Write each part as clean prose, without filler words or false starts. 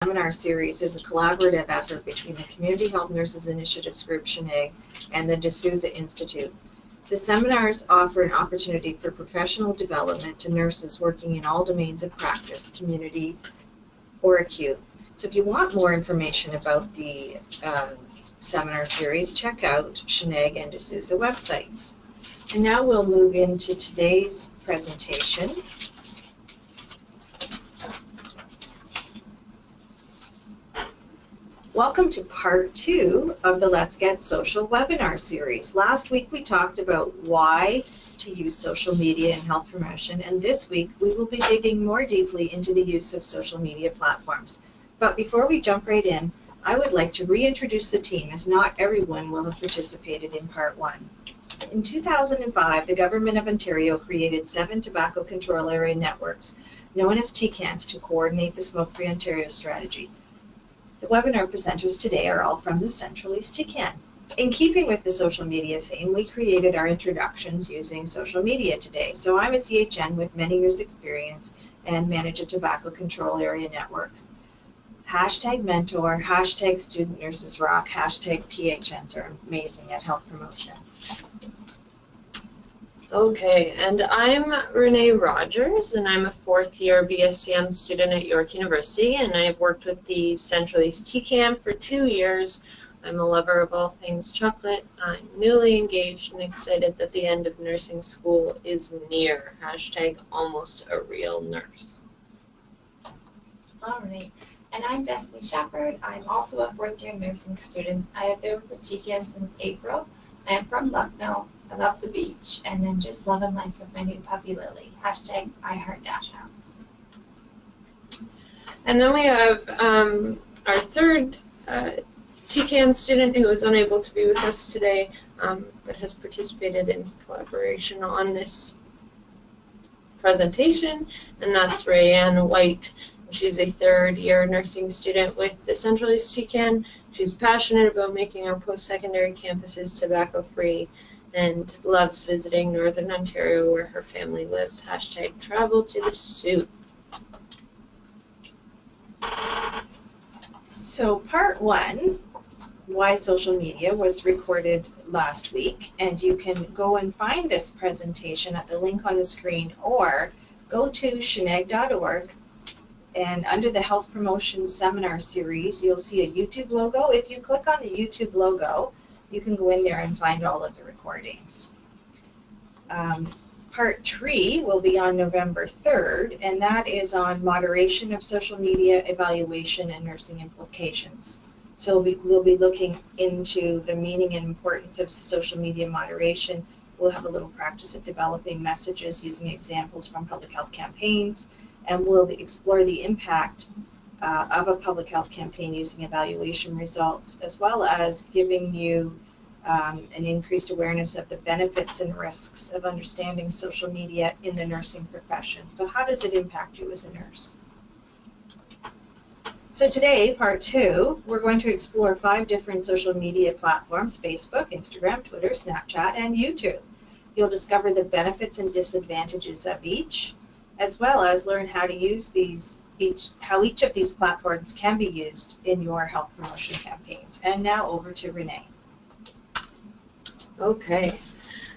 Seminar series is a collaborative effort between the Community Health Nurses Initiatives Group, SHNIG, and the D'Souza Institute. The seminars offer an opportunity for professional development to nurses working in all domains of practice, community, or acute. So if you want more information about the seminar series, check out SHNIG and D'Souza websites. And now we'll move into today's presentation. Welcome to part 2 of the Let's Get Social webinar series. Last week we talked about why to use social media in health promotion, and this week we will be digging more deeply into the use of social media platforms. But before we jump right in, I would like to reintroduce the team, as not everyone will have participated in part 1. In 2005, the Government of Ontario created 7 tobacco control area networks known as TCANs to coordinate the Smoke-Free Ontario strategy. The webinar presenters today are all from the Central East TCAN. In keeping with the social media theme, we created our introductions using social media today. So I'm a CHN with many years experience and manage a tobacco control area network. Hashtag mentor, hashtag student nurses rock, hashtag PHNs are amazing at health promotion. Okay, and I'm Renee Rogers, and I'm a 4th year BSCM student at York University, and I've worked with the Central East TCAN for 2 years. I'm a lover of all things chocolate. I'm newly engaged and excited that the end of nursing school is near. Hashtag almost a real nurse. All right, and I'm Destiny Shepard. I'm also a 4th year nursing student. I have been with the TCAN since April. I am from Lucknow. I love the beach, and I'm just loving life with my new puppy Lily. Hashtag I Heart Dachshunds. And then we have our 3rd TCAN student who was unable to be with us today, but has participated in collaboration on this presentation, and that's Rayanne White. She's a 3rd year nursing student with the Central East TCAN. She's passionate about making our post-secondary campuses tobacco-free and loves visiting Northern Ontario where her family lives. Hashtag travel to the Soo. So part 1, why social media, was recorded last week, and you can go and find this presentation at the link on the screen, or go to shnig.org, and under the Health Promotion Seminar Series you'll see a YouTube logo. If you click on the YouTube logo, you can go in there and find all of the recordings. Part 3 will be on November 3rd, and that is on moderation of social media, evaluation, and nursing implications. So we'll be looking into the meaning and importance of social media moderation. We'll have a little practice at developing messages using examples from public health campaigns, and we'll explore the impact of a public health campaign using evaluation results, as well as giving you an increased awareness of the benefits and risks of understanding social media in the nursing profession. So how does it impact you as a nurse? So today, part 2, we're going to explore 5 different social media platforms: Facebook, Instagram, Twitter, Snapchat, and YouTube. You'll discover the benefits and disadvantages of each, as well as learn how to use how each of these platforms can be used in your health promotion campaigns. And now over to Renee. Okay,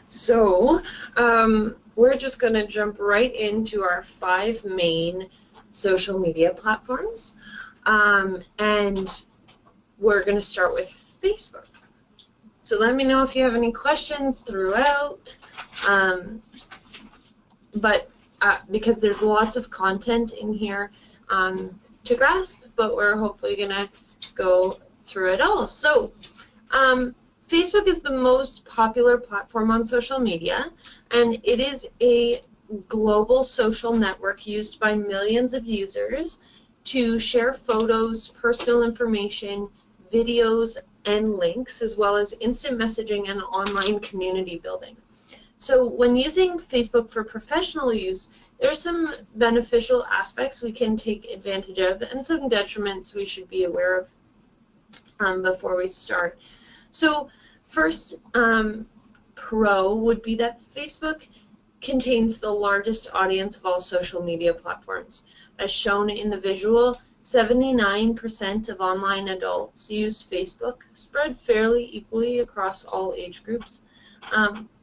so we're just going to jump right into our 5 main social media platforms, and we're going to start with Facebook. So let me know if you have any questions throughout, because there's lots of content in here to grasp, but we're hopefully going to go through it all. So Facebook is the most popular platform on social media, and it is a global social network used by millions of users to share photos, personal information, videos, and links, as well as instant messaging and online community building. So when using Facebook for professional use, there are some beneficial aspects we can take advantage of, and some detriments we should be aware of before we start. So first, pro would be that Facebook contains the largest audience of all social media platforms. As shown in the visual, 79% of online adults used Facebook, spread fairly equally across all age groups.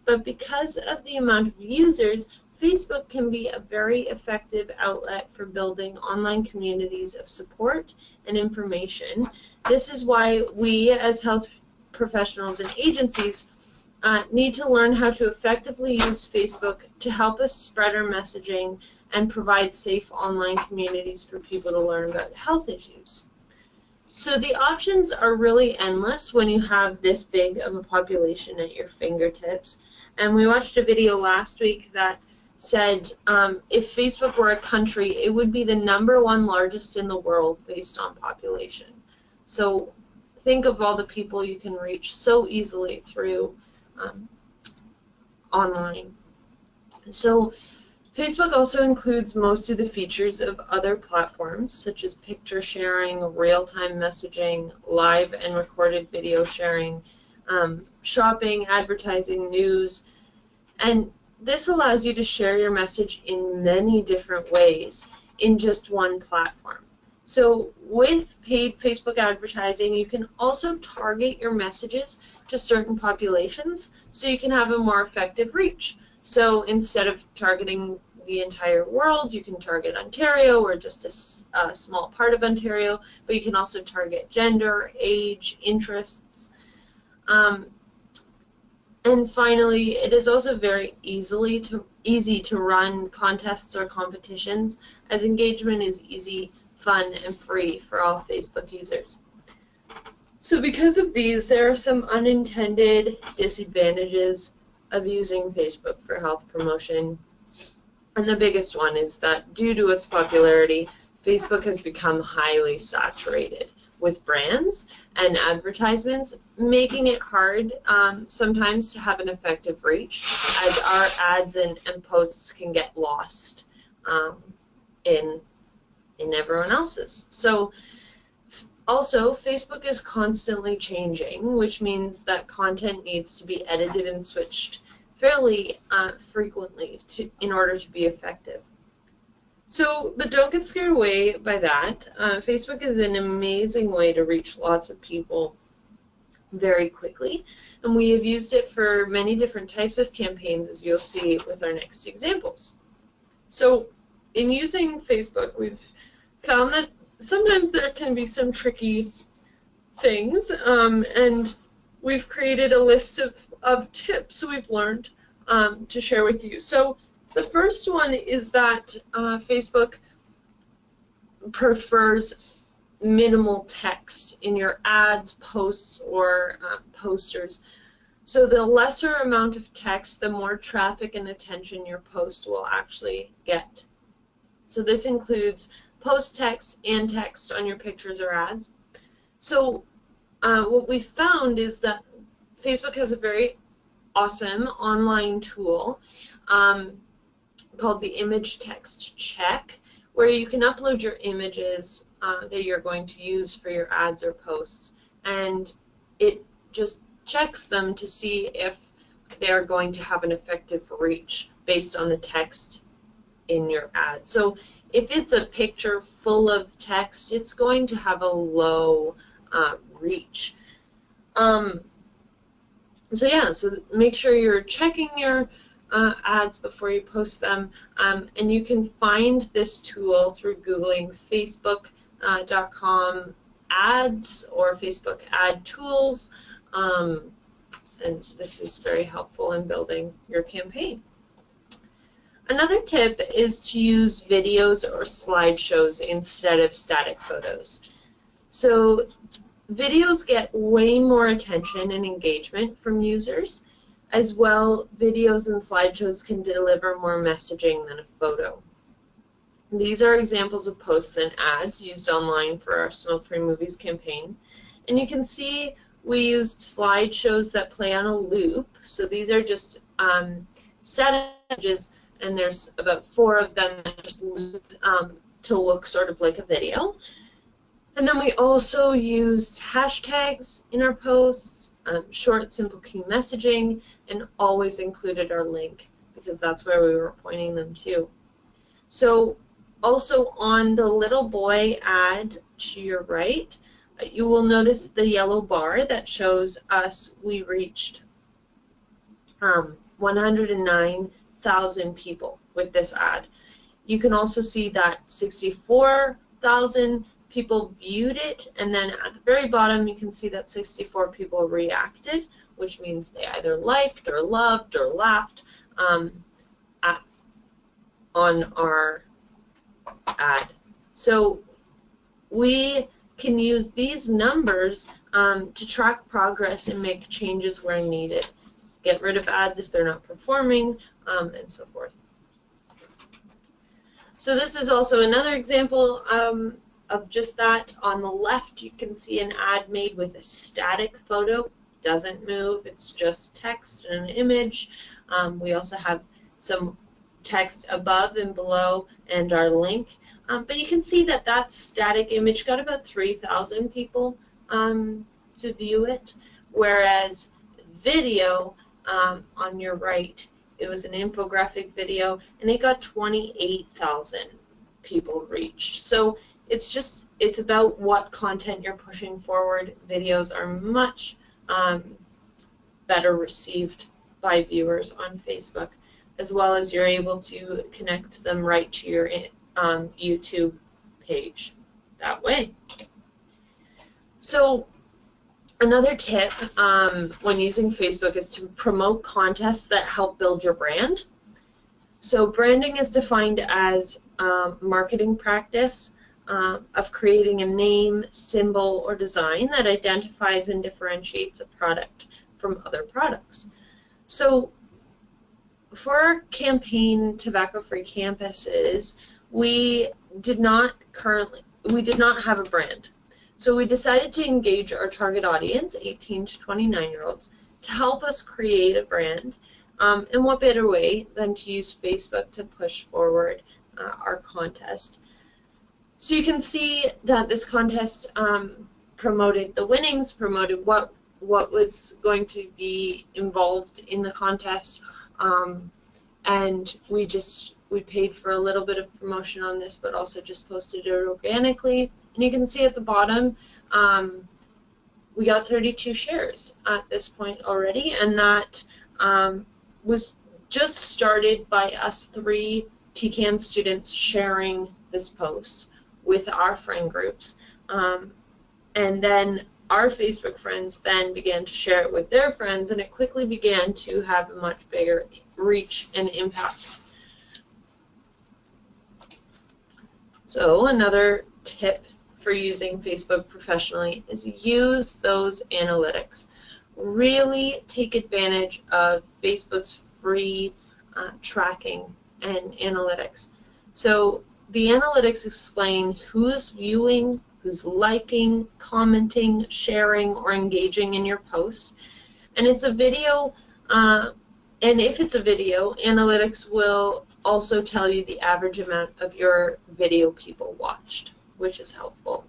But because of the amount of users, Facebook can be a very effective outlet for building online communities of support and information. This is why we, as health professionals and agencies, need to learn how to effectively use Facebook to help us spread our messaging and provide safe online communities for people to learn about health issues. So the options are really endless when you have this big of a population at your fingertips. And we watched a video last week that said if Facebook were a country, it would be the #1 largest in the world based on population. So think of all the people you can reach so easily through online. So Facebook also includes most of the features of other platforms, such as picture sharing, real-time messaging, live and recorded video sharing, shopping, advertising, news, and this allows you to share your message in many different ways in just one platform. So with paid Facebook advertising, you can also target your messages to certain populations so you can have a more effective reach. So instead of targeting the entire world, you can target Ontario or just a small part of Ontario, but you can also target gender, age, interests. And finally, it is also very easy to run contests or competitions, as engagement is easy, fun, and free for all Facebook users. So because of these, there are some unintended disadvantages of using Facebook for health promotion. And the biggest one is that due to its popularity, Facebook has become highly saturated with brands and advertisements, making it hard sometimes to have an effective reach, as our ads and posts can get lost in everyone else's. So also, Facebook is constantly changing, which means that content needs to be edited and switched fairly frequently in order to be effective. So, but don't get scared away by that. Facebook is an amazing way to reach lots of people very quickly, and we have used it for many different types of campaigns, as you'll see with our next examples. So, in using Facebook, we've found that sometimes there can be some tricky things, and we've created a list of tips we've learned to share with you. So the first one is that Facebook prefers minimal text in your ads, posts, or posters. So the lesser amount of text, the more traffic and attention your post will actually get. So this includes post text and text on your pictures or ads. So what we found is that Facebook has a very awesome online tool called the Image Text Check, where you can upload your images that you're going to use for your ads or posts, and it just checks them to see if they're going to have an effective reach based on the text in your ad. So if it's a picture full of text, it's going to have a low reach. So yeah, so make sure you're checking your ads before you post them, and you can find this tool through Googling Facebook.com ads or Facebook ad tools, and this is very helpful in building your campaign. Another tip is to use videos or slideshows instead of static photos. So videos get way more attention and engagement from users. As well, videos and slideshows can deliver more messaging than a photo. These are examples of posts and ads used online for our Smoke-Free Movies campaign. And you can see we used slideshows that play on a loop. So these are just static images, and there's about 4 of them that just loop to look sort of like a video. And then we also used hashtags in our posts, short, simple key messaging, and always included our link because that's where we were pointing them to. So Also on the little boy ad to your right, you will notice the yellow bar that shows us we reached 109,000 people with this ad. You can also see that 64,000 people viewed it, and then at the very bottom you can see that 64 people reacted, which means they either liked or loved or laughed on our ad. So we can use these numbers to track progress and make changes where needed. Get rid of ads if they're not performing, and so forth. So this is also another example of just that. On the left, you can see an ad made with a static photo. Doesn't move, it's just text and an image. We also have some text above and below and our link. But you can see that that static image got about 3,000 people to view it, whereas video on your right, it was an infographic video, and it got 28,000 people reached. So it's about what content you're pushing forward. Videos are much better received by viewers on Facebook, as well as you're able to connect them right to your YouTube page that way. So another tip when using Facebook is to promote contests that help build your brand. So branding is defined as marketing practice of creating a name, symbol, or design that identifies and differentiates a product from other products. So for our campaign Tobacco-Free Campuses, we did not have a brand. So we decided to engage our target audience, 18 to 29-year-olds, to help us create a brand. And what better way than to use Facebook to push forward our contest. So you can see that this contest promoted the winnings, promoted what was going to be involved in the contest, and we paid for a little bit of promotion on this, but also just posted it organically. And you can see at the bottom, we got 32 shares at this point already, and that was just started by us 3 TCAN students sharing this post with our friend groups. And then our Facebook friends then began to share it with their friends, and it quickly began to have a much bigger reach and impact. So another tip for using Facebook professionally is use those analytics. Really take advantage of Facebook's free tracking and analytics. So the analytics explain who's viewing, who's liking, commenting, sharing, or engaging in your post. And it's a video, and if it's a video, analytics will also tell you the average amount of your video people watched, which is helpful.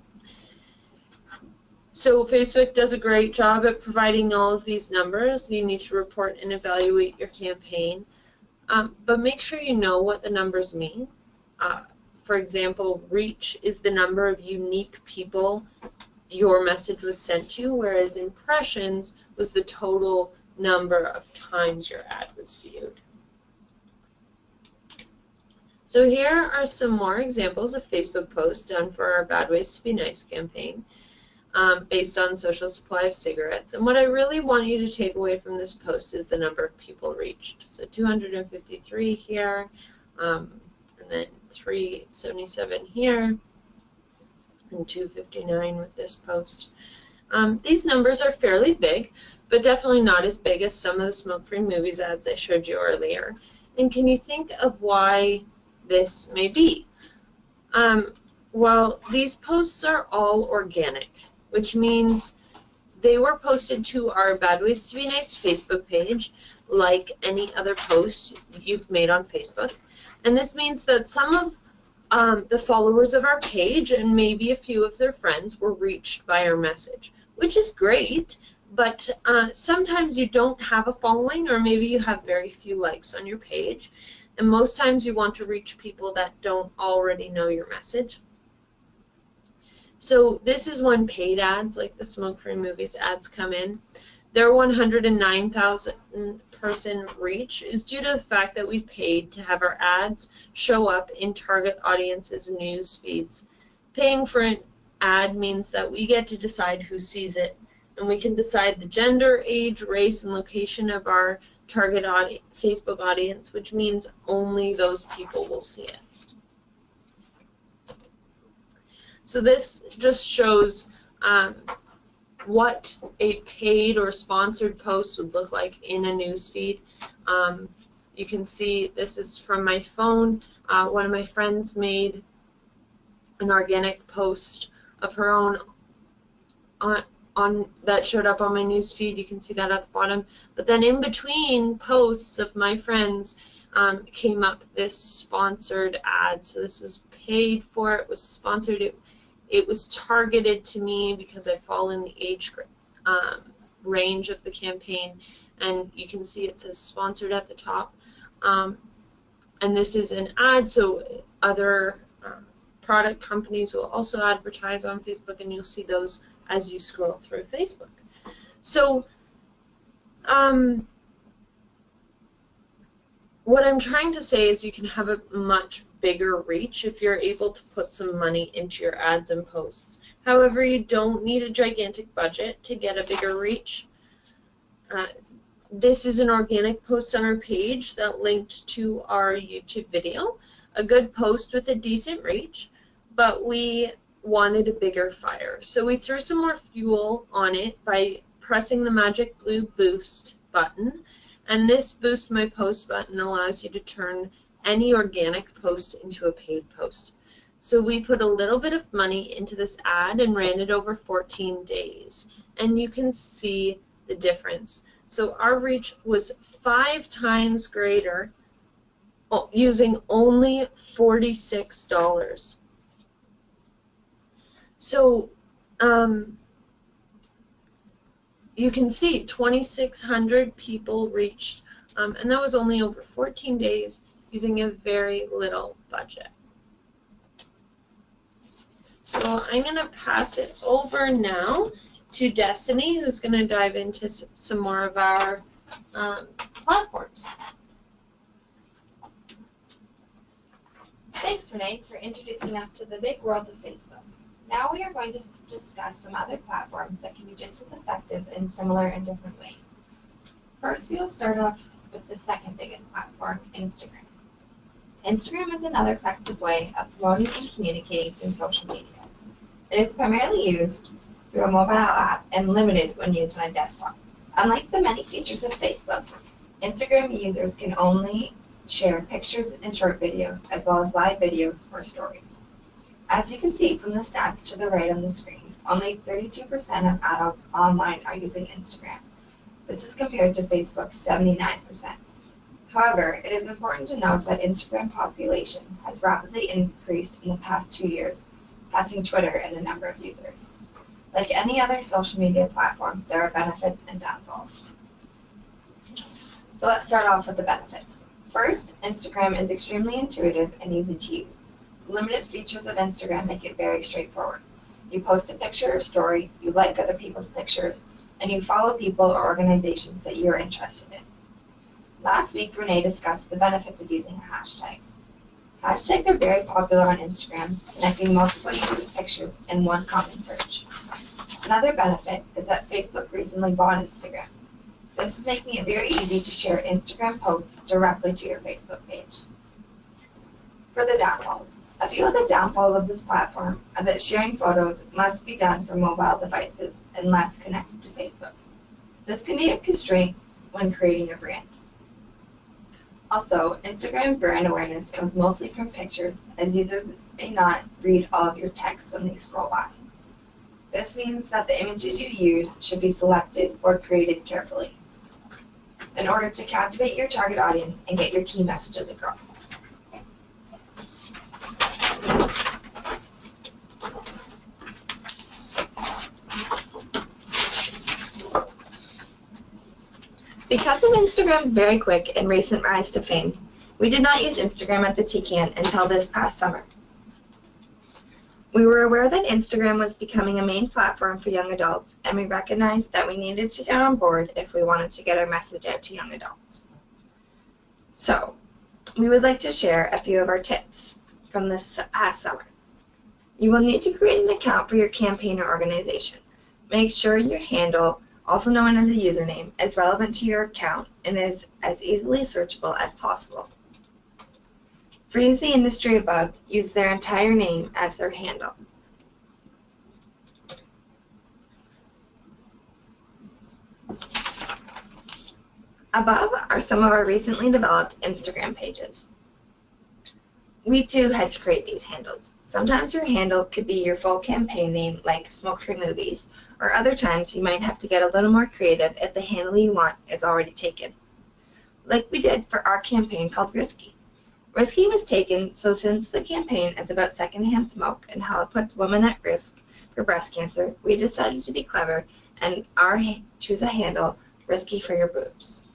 So Facebook does a great job at providing all of these numbers. You need to report and evaluate your campaign, but make sure you know what the numbers mean. For example, reach is the number of unique people your message was sent to, whereas impressions was the total number of times your ad was viewed. So here are some more examples of Facebook posts done for our Bad Ways to Be Nice campaign based on Social Supply of Cigarettes. And what I really want you to take away from this post is the number of people reached. So 253 here, and then 377 here, and 259 with this post. These numbers are fairly big, but definitely not as big as some of the Smoke-Free Movies ads I showed you earlier. And can you think of why this may be? Well, these posts are all organic, which means they were posted to our Bad Ways to Be Nice Facebook page, like any other post you've made on Facebook. And this means that some of the followers of our page and maybe a few of their friends were reached by our message, which is great, but sometimes you don't have a following, or maybe you have very few likes on your page. And most times you want to reach people that don't already know your message. So this is when paid ads, like the Smoke-Free Movies ads, come in. Their 109,000 person reach is due to the fact that we've paid to have our ads show up in target audiences' news feeds. Paying for an ad means that we get to decide who sees it, and we can decide the gender, age, race, and location of our target Facebook audience, which means only those people will see it. So this just shows what a paid or sponsored post would look like in a news feed. You can see this is from my phone. One of my friends made an organic post of her own on that showed up on my news feed. You can see that at the bottom. But then in between posts of my friends came up this sponsored ad. So this was paid for. It was sponsored. It was targeted to me because I fall in the age range of the campaign, and you can see it says sponsored at the top. And this is an ad, so other product companies will also advertise on Facebook, and you'll see those as you scroll through Facebook. So what I'm trying to say is you can have a much bigger reach if you're able to put some money into your ads and posts. However, you don't need a gigantic budget to get a bigger reach. This is an organic post on our page that linked to our YouTube video. A good post with a decent reach, but we wanted a bigger fire. So we threw some more fuel on it by pressing the magic blue boost button. And this Boost My Post button allows you to turn any organic post into a paid post. So we put a little bit of money into this ad and ran it over 14 days. And you can see the difference. So our reach was 5 times greater using only $46. So you can see 2,600 people reached, and that was only over 14 days using a very little budget. So I'm going to pass it over now to Destiny, who's going to dive into some more of our platforms. Thanks, Renee, for introducing us to the big world of Facebook. Now we are going to discuss some other platforms that can be just as effective and similar in different ways. First, we'll start off with the second biggest platform, Instagram. Instagram is another effective way of promoting and communicating through social media. It is primarily used through a mobile app and limited when used on a desktop. Unlike the many features of Facebook, Instagram users can only share pictures and short videos, as well as live videos or stories. As you can see from the stats to the right on the screen, only 32% of adults online are using Instagram. This is compared to Facebook's 79%. However, it is important to note that Instagram population has rapidly increased in the past 2 years, passing Twitter in the number of users. Like any other social media platform, there are benefits and downfalls. So let's start off with the benefits. First, Instagram is extremely intuitive and easy to use. The limited features of Instagram make it very straightforward. You post a picture or story, you like other people's pictures, and you follow people or organizations that you're interested in. Last week, Renee discussed the benefits of using a hashtag. Hashtags are very popular on Instagram, connecting multiple users' pictures in one common search. Another benefit is that Facebook recently bought Instagram. This is making it very easy to share Instagram posts directly to your Facebook page. For the downfalls, a few of the downfalls of this platform are that sharing photos must be done from mobile devices unless connected to Facebook. This can be a constraint when creating a brand. Also, Instagram brand awareness comes mostly from pictures, as users may not read all of your text when they scroll by. This means that the images you use should be selected or created carefully in order to captivate your target audience and get your key messages across. Because of Instagram's very quick and recent rise to fame, We did not use Instagram at the TCAN until this past summer. We were aware that Instagram was becoming a main platform for young adults, and we recognized that we needed to get on board if we wanted to get our message out to young adults. So, we would like to share a few of our tips from this past summer. You will need to create an account for your campaign or organization. Make sure your handle, also known as a username, is relevant to your account and is as easily searchable as possible. Freeze the industry above, use their entire name as their handle. Above are some of our recently developed Instagram pages. We too had to create these handles. Sometimes your handle could be your full campaign name, like Smoke Free Movies, or other times you might have to get a little more creative if the handle you want is already taken. Like we did for our campaign called Risky. Risky was taken, so since the campaign is about secondhand smoke and how it puts women at risk for breast cancer, we decided to be clever and choose a handle, Risky for Your Boobs.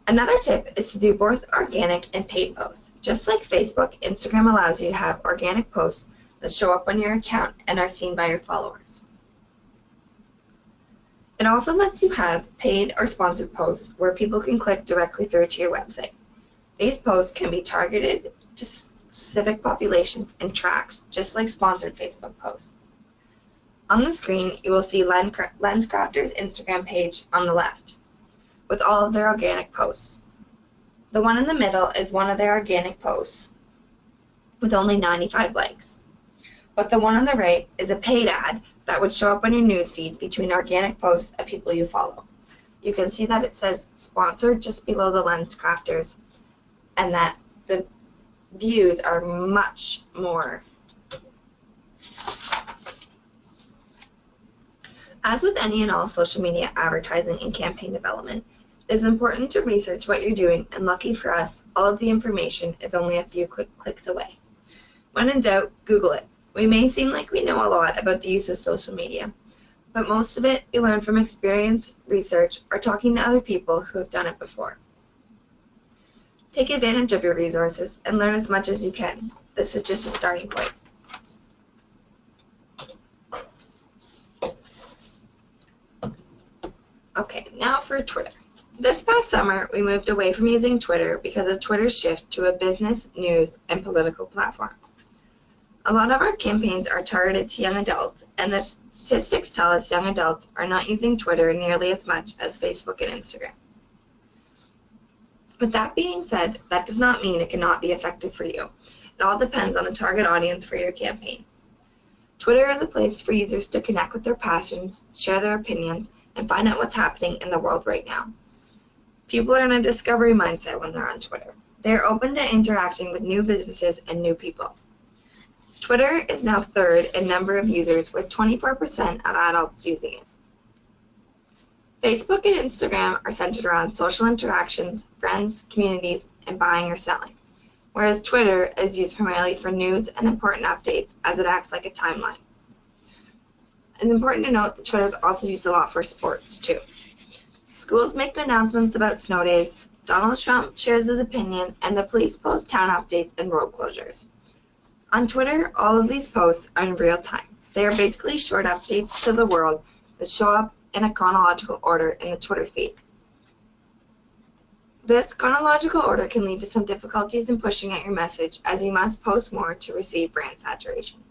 Another tip is to do both organic and paid posts. Just like Facebook, Instagram allows you to have organic posts that show up on your account and are seen by your followers. It also lets you have paid or sponsored posts where people can click directly through to your website. These posts can be targeted to specific populations and tracked, just like sponsored Facebook posts. On the screen, you will see LensCrafters' Instagram page on the left, with all of their organic posts. The one in the middle is one of their organic posts, with only 95 likes. But the one on the right is a paid ad that would show up on your newsfeed between organic posts of people you follow. You can see that it says sponsored just below the LensCrafters, and that the views are much more. As with any and all social media advertising and campaign development, it is important to research what you're doing, and lucky for us, all of the information is only a few quick clicks away. When in doubt, Google it. We may seem like we know a lot about the use of social media, but most of it you learn from experience, research, or talking to other people who have done it before. Take advantage of your resources and learn as much as you can. This is just a starting point. Okay, now for Twitter. This past summer, we moved away from using Twitter because of Twitter's shift to a business, news, and political platform. A lot of our campaigns are targeted to young adults, and the statistics tell us young adults are not using Twitter nearly as much as Facebook and Instagram. With that being said, that does not mean it cannot be effective for you. It all depends on the target audience for your campaign. Twitter is a place for users to connect with their passions, share their opinions, and find out what's happening in the world right now. People are in a discovery mindset when they're on Twitter. They are open to interacting with new businesses and new people. Twitter is now third in number of users, with 24% of adults using it. Facebook and Instagram are centered around social interactions, friends, communities, and buying or selling, whereas Twitter is used primarily for news and important updates as it acts like a timeline. It's important to note that Twitter is also used a lot for sports, too. Schools make announcements about snow days, Donald Trump shares his opinion, and the police post town updates and road closures. On Twitter, all of these posts are in real time. They are basically short updates to the world that show up in a chronological order in the Twitter feed. This chronological order can lead to some difficulties in pushing out your message, as you must post more to receive brand saturation.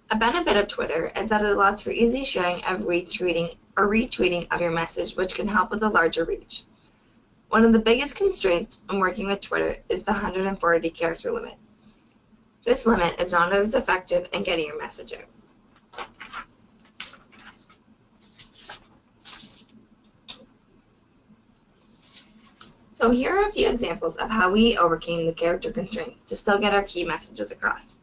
A benefit of Twitter is that it allows for easy sharing of retweeting of your message, which can help with a larger reach. One of the biggest constraints when working with Twitter is the 140 character limit. This limit is not as effective in getting your message out. So here are a few examples of how we overcame the character constraints to still get our key messages across.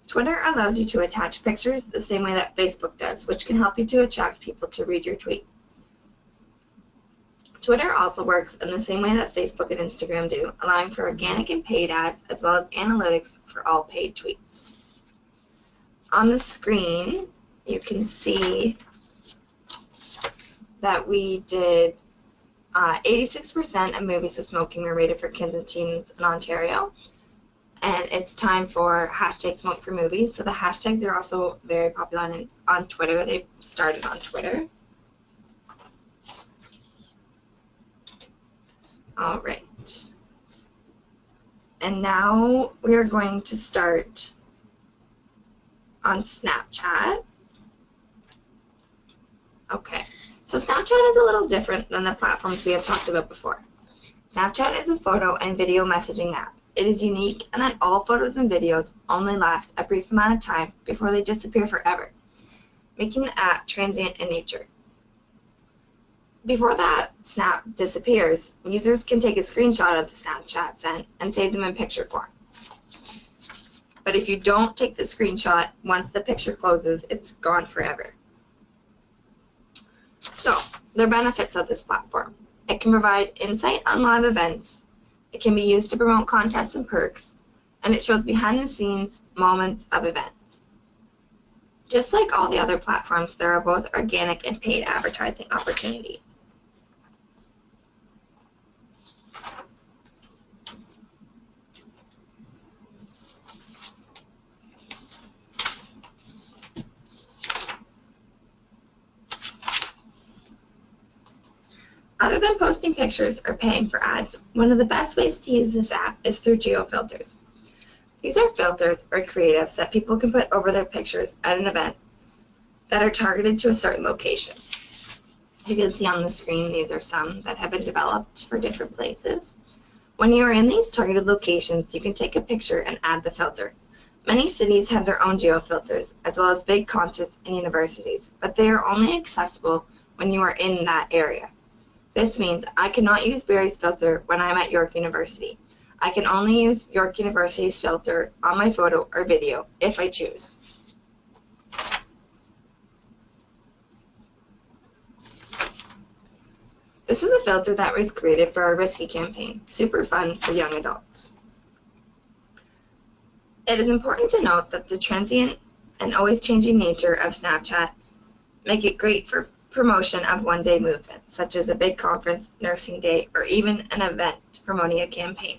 Twitter allows you to attach pictures the same way that Facebook does, which can help you to attract people to read your tweet. Twitter also works in the same way that Facebook and Instagram do, allowing for organic and paid ads, as well as analytics for all paid tweets. On the screen, you can see that we did 86% of movies with smoking were rated for kids and teens in Ontario. And it's time for hashtag Smoke for Movies. So the hashtags are also very popular on Twitter. They started on Twitter. All right. And now we are going to start on Snapchat. Okay. So Snapchat is a little different than the platforms we have talked about before. Snapchat is a photo and video messaging app. It is unique in that all photos and videos only last a brief amount of time before they disappear forever, making the app transient in nature. Before that snap disappears, users can take a screenshot of the Snapchat sent and save them in picture form. But if you don't take the screenshot, once the picture closes, it's gone forever. So, the benefits of this platform. It can provide insight on live events. It can be used to promote contests and perks, and it shows behind-the-scenes moments of events. Just like all the other platforms, there are both organic and paid advertising opportunities. Other than posting pictures or paying for ads, one of the best ways to use this app is through geofilters. These are filters or creatives that people can put over their pictures at an event that are targeted to a certain location. You can see on the screen these are some that have been developed for different places. When you are in these targeted locations, you can take a picture and add the filter. Many cities have their own geofilters, as well as big concerts and universities, but they are only accessible when you are in that area. This means I cannot use Barry's filter when I'm at York University. I can only use York University's filter on my photo or video if I choose. This is a filter that was created for our Risky campaign, super fun for young adults. It is important to note that the transient and always changing nature of Snapchat make it great for promotion of one-day movements, such as a big conference, nursing day, or even an event promoting a campaign.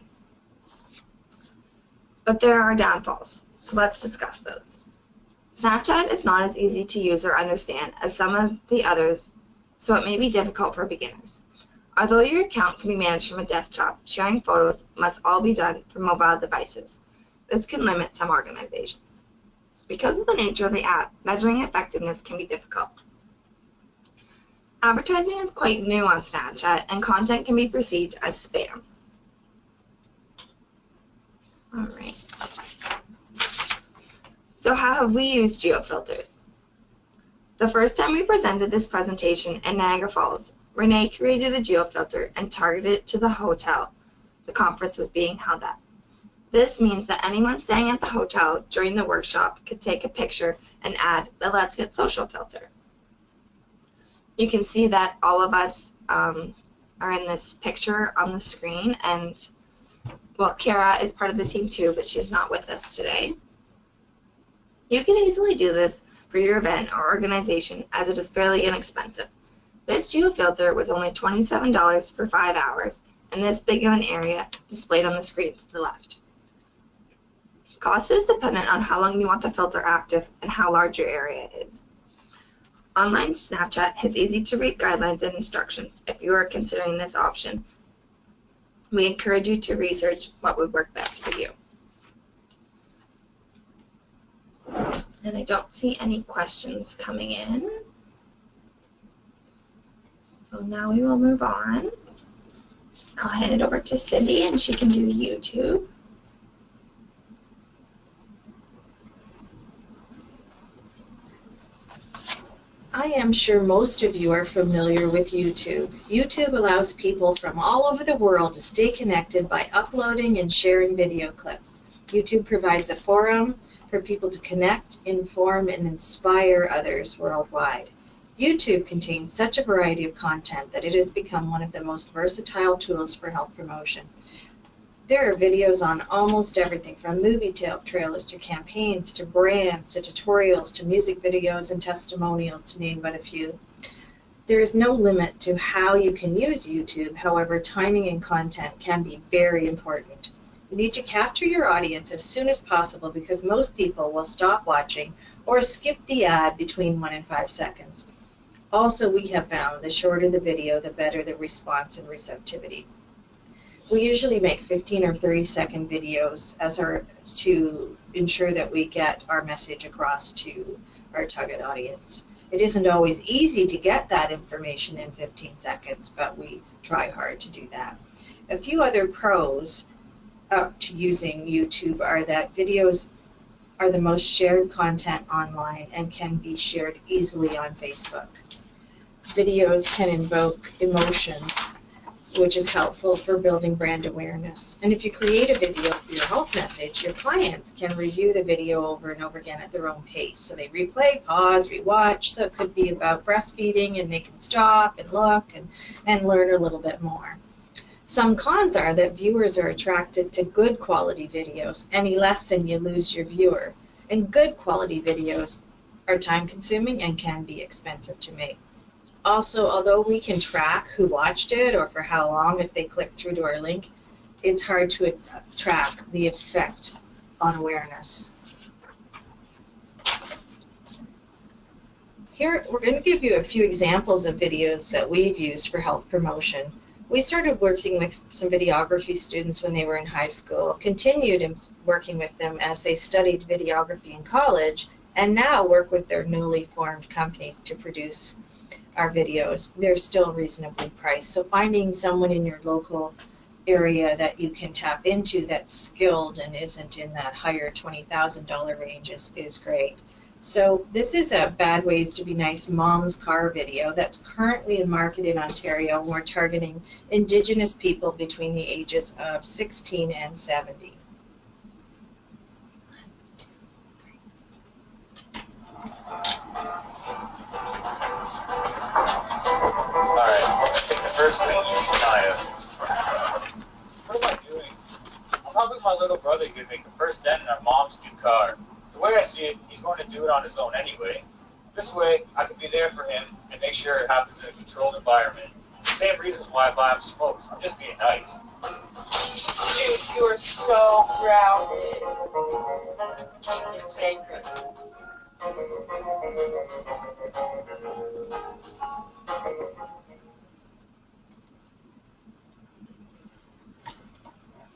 But there are downfalls, so let's discuss those. Snapchat is not as easy to use or understand as some of the others, so it may be difficult for beginners. Although your account can be managed from a desktop, sharing photos must all be done from mobile devices. This can limit some organizations. Because of the nature of the app, measuring effectiveness can be difficult. Advertising is quite new on Snapchat, and content can be perceived as spam. All right. So how have we used geofilters? The first time we presented this presentation in Niagara Falls, Renee created a geofilter and targeted it to the hotel the conference was being held at. This means that anyone staying at the hotel during the workshop could take a picture and add the Let's Get Social filter. You can see that all of us are in this picture on the screen, and well, Kara is part of the team too, but she's not with us today. You can easily do this for your event or organization, as it is fairly inexpensive. This geofilter was only $27 for 5 hours, and this big of an area displayed on the screen to the left. Cost is dependent on how long you want the filter active and how large your area is. Online Snapchat has easy-to-read guidelines and instructions if you are considering this option. We encourage you to research what would work best for you. And I don't see any questions coming in. So now we will move on. I'll hand it over to Cindy and she can do YouTube. I am sure most of you are familiar with YouTube. YouTube allows people from all over the world to stay connected by uploading and sharing video clips. YouTube provides a forum for people to connect, inform, and inspire others worldwide. YouTube contains such a variety of content that it has become one of the most versatile tools for health promotion. There are videos on almost everything from movie trailers to campaigns to brands to tutorials to music videos and testimonials, to name but a few. There is no limit to how you can use YouTube. However, timing and content can be very important. You need to capture your audience as soon as possible because most people will stop watching or skip the ad between 1 and 5 seconds. Also, we have found the shorter the video, the better the response and receptivity. We usually make 15 or 30-second videos to ensure that we get our message across to our target audience. It isn't always easy to get that information in 15 seconds, but we try hard to do that. A few other pros to using YouTube are that videos are the most shared content online and can be shared easily on Facebook. Videos can invoke emotions, which is helpful for building brand awareness. And if you create a video for your health message, your clients can review the video over and over again at their own pace. So they replay, pause, rewatch. So it could be about breastfeeding and they can stop and look and learn a little bit more. Some cons are that viewers are attracted to good quality videos. Any less than you lose your viewer. And good quality videos are time consuming and can be expensive to make. Also, although we can track who watched it or for how long if they click through to our link, it's hard to track the effect on awareness. Here, we're going to give you a few examples of videos that we've used for health promotion. We started working with some videography students when they were in high school, continued working with them as they studied videography in college, and now work with their newly formed company to produce our videos. They're still reasonably priced. So finding someone in your local area that you can tap into that's skilled and isn't in that higher $20,000 range is great. So this is a Bad Ways to Be Nice Mom's Car video that's currently in market in Ontario, and we're targeting Indigenous people between the ages of 16 and 70. First thing Naya. What am I doing? I'm helping my little brother here make the first dent in our mom's new car. The way I see it, he's going to do it on his own anyway. This way, I can be there for him and make sure it happens in a controlled environment. It's the same reasons why I buy him smokes. I'm just being nice. Dude, you are so grounded. Keep it sacred.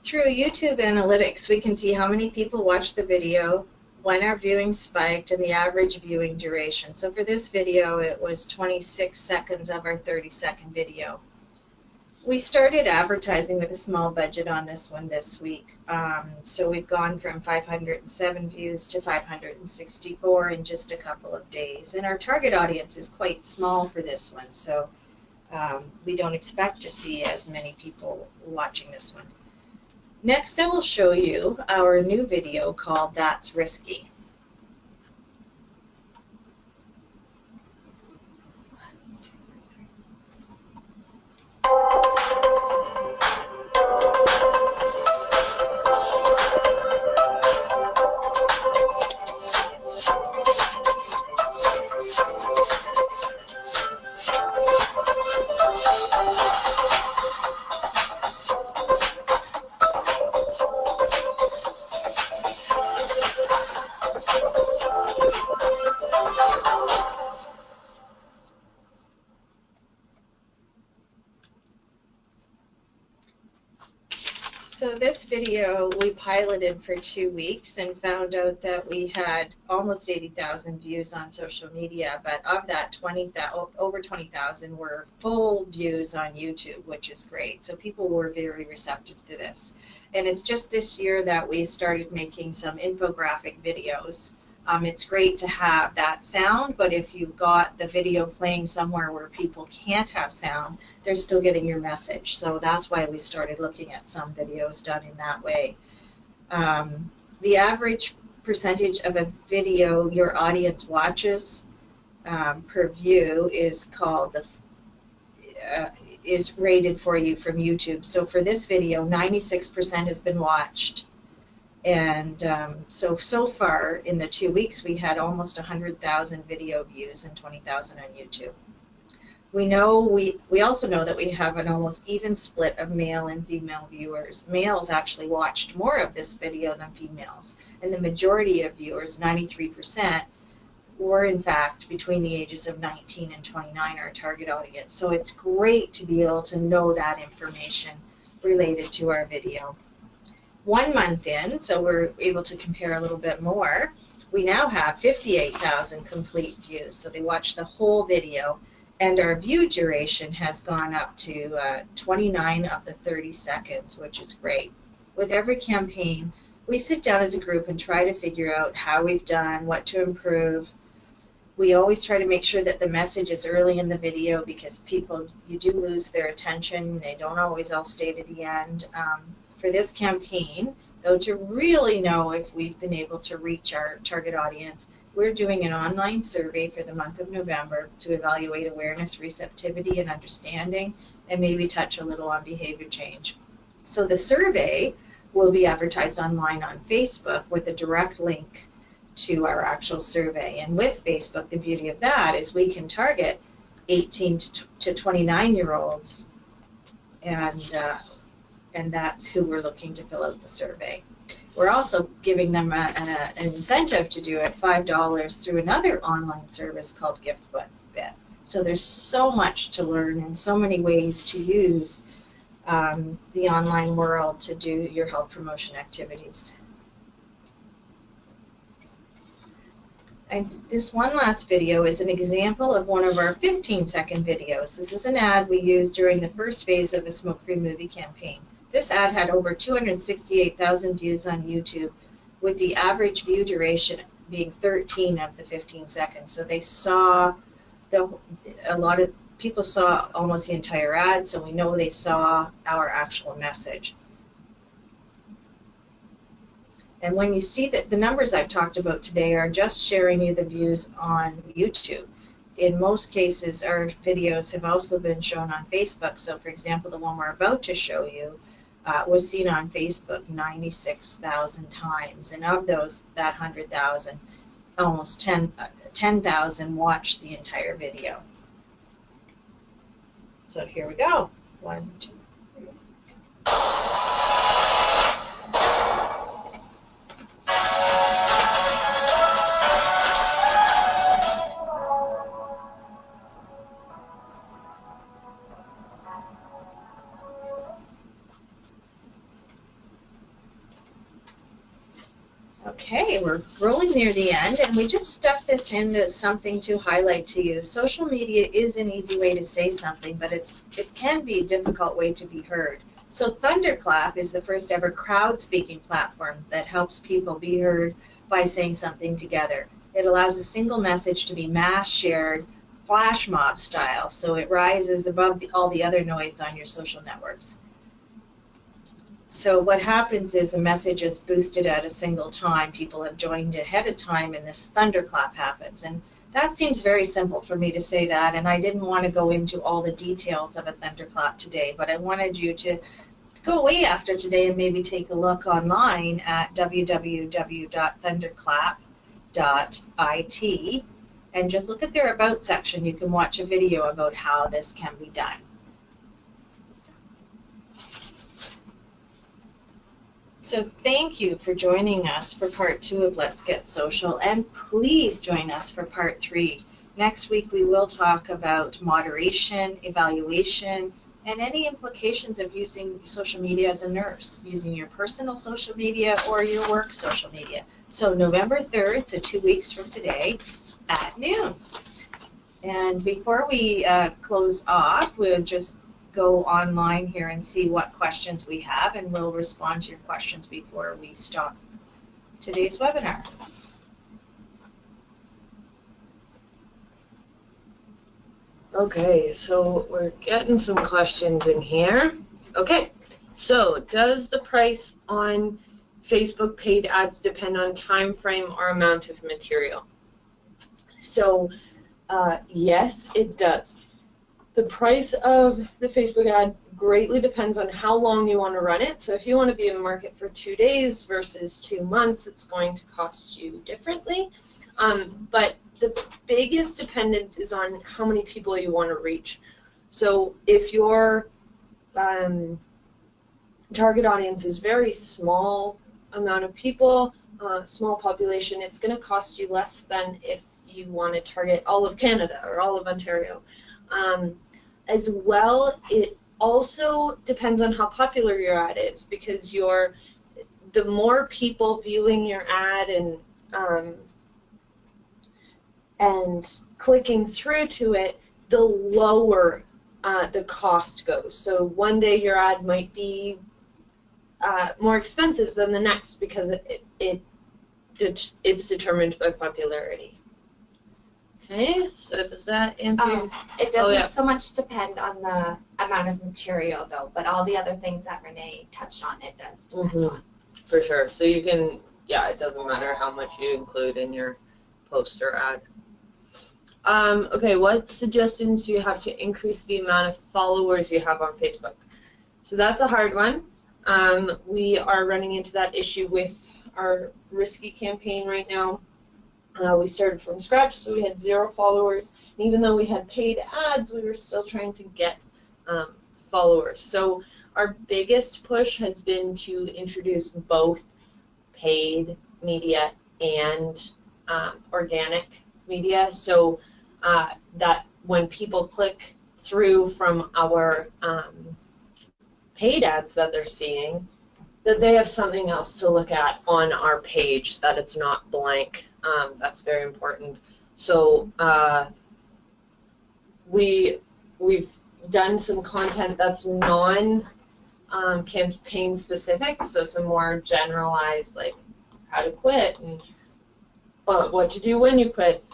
Through YouTube analytics, we can see how many people watched the video, when our viewing spiked, and the average viewing duration. So for this video, it was 26 seconds of our 30-second video. We started advertising with a small budget on this one this week. So we've gone from 507 views to 564 in just a couple of days. And our target audience is quite small for this one, so we don't expect to see as many people watching this one. Next, I will show you our new video called That's Risky. So this video we piloted for 2 weeks and found out that we had almost 80,000 views on social media, but of that over 20,000 were full views on YouTube, which is great. So people were very receptive to this. And it's just this year that we started making some infographic videos. It's great to have that sound, but if you've got the video playing somewhere where people can't have sound, they're still getting your message. So that's why we started looking at some videos done in that way. The average percentage of a video your audience watches per view is is rated for you from YouTube. So for this video, 96% has been watched. And so far in the 2 weeks, we had almost 100,000 video views and 20,000 on YouTube. We also know that we have an almost even split of male and female viewers. Males actually watched more of this video than females, and the majority of viewers, 93%, were in fact between the ages of 19 and 29, our target audience. So it's great to be able to know that information related to our video. 1 month in, so we're able to compare a little bit more, we now have 58,000 complete views. So they watched the whole video, and our view duration has gone up to 29 of the 30 seconds, which is great. With every campaign, we sit down as a group and try to figure out how we've done, what to improve. We always try to make sure that the message is early in the video, because you do lose their attention. They don't always all stay to the end. For this campaign, though, to really know if we've been able to reach our target audience, we're doing an online survey for the month of November to evaluate awareness, receptivity, and understanding, and maybe touch a little on behavior change. So the survey will be advertised online on Facebook with a direct link to our actual survey. And with Facebook, the beauty of that is we can target 18 to 29-year-olds, and that's who we're looking to fill out the survey. We're also giving them an incentive to do it, $5 through another online service called GiftBit. So there's so much to learn and so many ways to use the online world to do your health promotion activities. And this one last video is an example of one of our 15-second videos. This is an ad we used during the first phase of a smoke-free movie campaign. This ad had over 268,000 views on YouTube, with the average view duration being 13 of the 15 seconds. So they saw, a lot of people saw almost the entire ad, so we know they saw our actual message. And when you see that the numbers I've talked about today are just sharing you the views on YouTube. In most cases, our videos have also been shown on Facebook. So for example, the one we're about to show you was seen on Facebook 96,000 times. And of those, that 100,000, almost 10,000 watched the entire video. So here we go. 1, 2, 3. Okay, we're rolling near the end, and we just stuck this into something to highlight to you. Social media is an easy way to say something, but it can be a difficult way to be heard. So Thunderclap is the first ever crowd speaking platform that helps people be heard by saying something together. It allows a single message to be mass shared, flash mob style, so it rises above all the other noise on your social networks. So what happens is a message is boosted at a single time. People have joined ahead of time, and this thunderclap happens. And that seems very simple for me to say that, and I didn't want to go into all the details of a thunderclap today, but I wanted you to go away after today and maybe take a look online at www.thunderclap.it and just look at their About section. You can watch a video about how this can be done. So thank you for joining us for part 2 of Let's Get Social, and please join us for part 3. Next week we will talk about moderation, evaluation, and any implications of using social media as a nurse, using your personal social media or your work social media. So November 3rd, so 2 weeks from today at noon. And before we close off, we'll just go online here and see what questions we have, and we'll respond to your questions before we stop today's webinar. Okay, so we're getting some questions in here. Okay, so does the price on Facebook paid ads depend on time frame or amount of material? So yes, it does. The price of the Facebook ad greatly depends on how long you want to run it. So if you want to be in the market for 2 days versus 2 months, it's going to cost you differently. But the biggest dependence is on how many people you want to reach. So if your target audience is very small amount of people, small population, it's going to cost you less than if you want to target all of Canada or all of Ontario. As well, it also depends on how popular your ad is, because the more people viewing your ad and clicking through to it, the lower the cost goes. So one day your ad might be more expensive than the next because it's determined by popularity. Okay, so does that answer? It doesn't yeah. so much depend on the amount of material though, but all the other things that Renee touched on, it does depend on. For sure. So you can, it doesn't matter how much you include in your post or ad. Okay, what suggestions do you have to increase the amount of followers you have on Facebook? So that's a hard one. We are running into that issue with our Risky campaign right now. We started from scratch, so we had 0 followers. And even though we had paid ads, we were still trying to get followers. So our biggest push has been to introduce both paid media and organic media, so that when people click through from our paid ads that they're seeing, that they have something else to look at on our page, that it's not blank. That's very important. So we've done some content that's campaign specific, so some more generalized, like how to quit and what to do when you quit.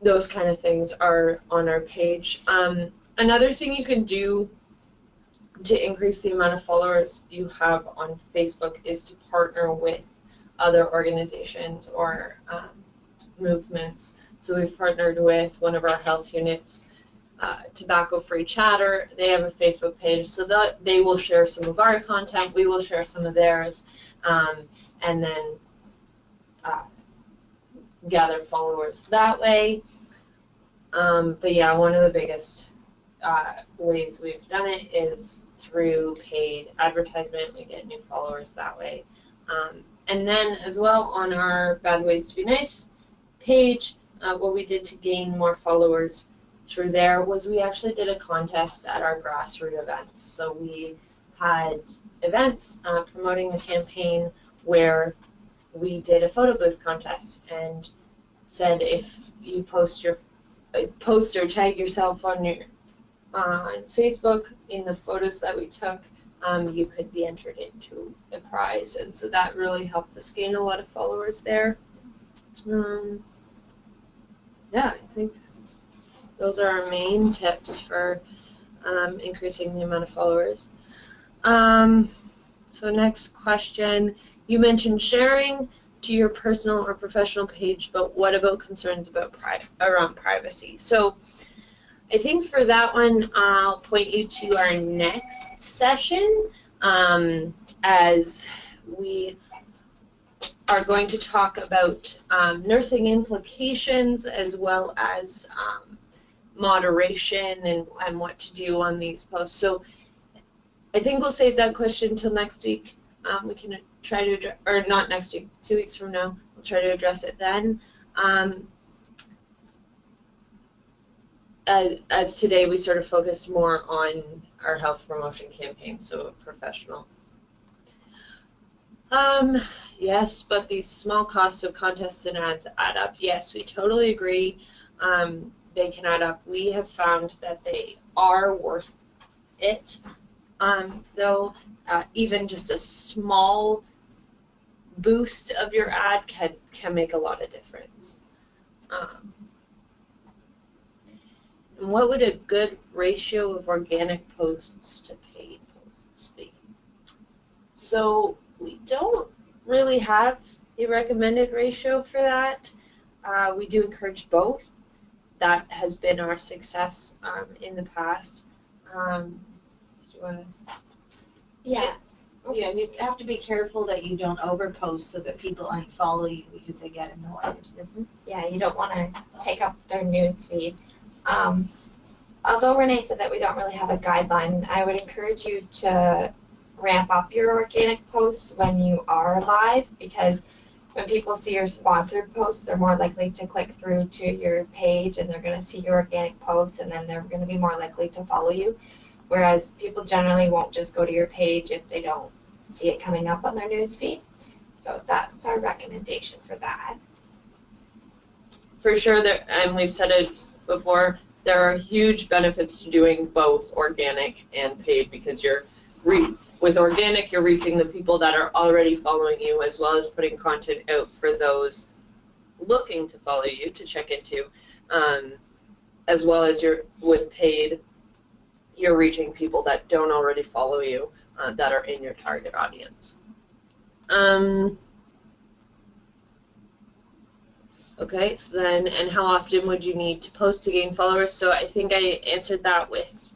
Those kind of things are on our page. Another thing you can do to increase the amount of followers you have on Facebook is to partner with other organizations or movements. So we've partnered with one of our health units, Tobacco Free Chatter. They have a Facebook page, so that they will share some of our content, we will share some of theirs, and then gather followers that way. But yeah, one of the biggest ways we've done it is through paid advertisement. We get new followers that way. And then as well on our Bad Ways to Be Nice page, what we did to gain more followers through there was we actually did a contest at our grassroots events. So we had events promoting the campaign where we did a photo booth contest and said if you post or tag yourself on Facebook in the photos that we took, you could be entered into a prize, and so that really helped us gain a lot of followers there. Yeah, I think those are our main tips for increasing the amount of followers. So next question, you mentioned sharing to your personal or professional page, but what about concerns about around privacy? So I think for that one, I'll point you to our next session, as we are going to talk about nursing implications as well as moderation and what to do on these posts. So I think we'll save that question until next week. We can try to address, or not next week, 2 weeks from now. We'll try to address it then. As today we sort of focused more on our health promotion campaign, so professional. Yes, but these small costs of contests and ads add up. Yes, we totally agree. They can add up. We have found that they are worth it, though even just a small boost of your ad can make a lot of difference. And what would a good ratio of organic posts to paid posts be? So we don't really have a recommended ratio for that. We do encourage both. That has been our success in the past. Do you want to? Yeah. Yeah, you have to be careful that you don't overpost so that people unfollow you because they get annoyed. Yeah, you don't want to take up their news feed. Although Renee said that we don't really have a guideline, I would encourage you to ramp up your organic posts when you are live, because when people see your sponsored posts, they're more likely to click through to your page and they're going to see your organic posts, and then they're going to be more likely to follow you. Whereas people generally won't just go to your page if they don't see it coming up on their news feed. So that's our recommendation for that. For sure, and we've said it before, there are huge benefits to doing both organic and paid, because with organic, you're reaching the people that are already following you, as well as putting content out for those looking to follow you to check into, as well as with paid, you're reaching people that don't already follow you, that are in your target audience. Okay, so then, and how often would you need to post to gain followers? So I think I answered that with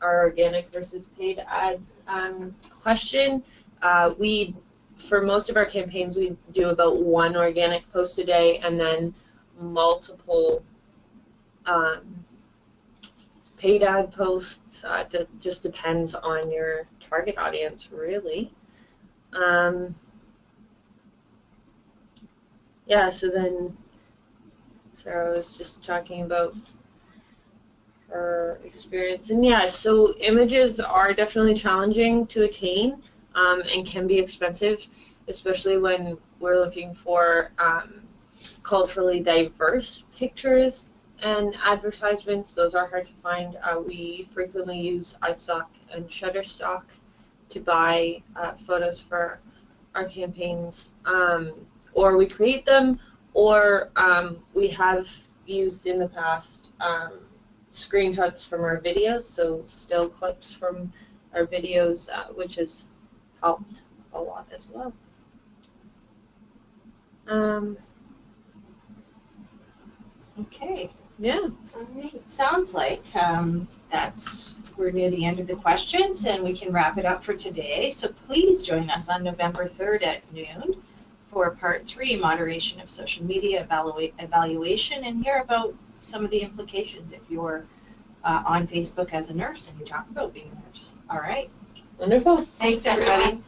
our organic versus paid ads question. For most of our campaigns, we do about 1 organic post a day, and then multiple paid ad posts. That just depends on your target audience, really. Yeah, so then Sarah was just talking about her experience. And yeah, so images are definitely challenging to attain, and can be expensive, especially when we're looking for culturally diverse pictures and advertisements. Those are hard to find. We frequently use iStock and Shutterstock to buy photos for our campaigns, or we create them, or we have used in the past screenshots from our videos, so still clips from our videos, which has helped a lot as well. Okay. Yeah. All right. It sounds like we're near the end of the questions, and we can wrap it up for today. So please join us on November 3rd at noon for part 3, moderation of social media evaluation, and hear about some of the implications if you're on Facebook as a nurse and you talk about being a nurse. All right. Wonderful. Thanks, everybody.